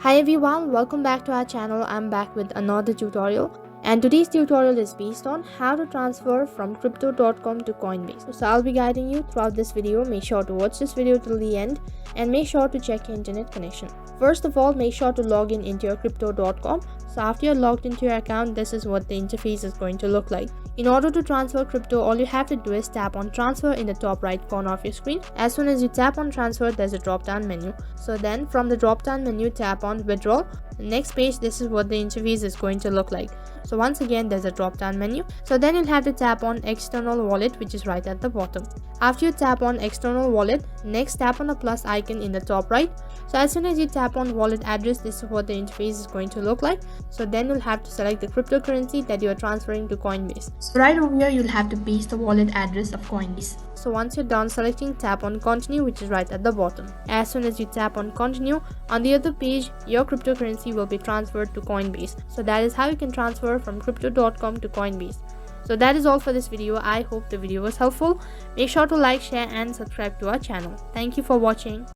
Hi everyone, welcome back to our channel. I'm back with another tutorial, and today's tutorial is based on how to transfer from crypto.com to Coinbase. So I'll be guiding you throughout this video. Make sure to watch this video till the end and make sure to check your internet connection. First of all, make sure to log in into your crypto.com. So after you're logged into your account, this is what the interface is going to look like. In order to transfer crypto, all you have to do is tap on transfer in the top right corner of your screen. As soon as you tap on transfer, there's a drop down menu. So then from the drop down menu, tap on withdrawal. The next page, this is what the interface is going to look like. So once again, there's a drop down menu. So then you'll have to tap on external wallet, which is right at the bottom. After you tap on external wallet, next tap on the plus icon in the top right. So as soon as you tap on wallet address, this is what the interface is going to look like. So then you'll have to select the cryptocurrency that you are transferring to Coinbase. So right over here, you'll have to paste the wallet address of Coinbase. So once you're done selecting, tap on continue, which is right at the bottom. As soon as you tap on continue, on the other page, your cryptocurrency will be transferred to Coinbase. So that is how you can transfer from crypto.com to Coinbase. So that is all for this video. I hope the video was helpful. Make sure to like, share and subscribe to our channel. Thank you for watching.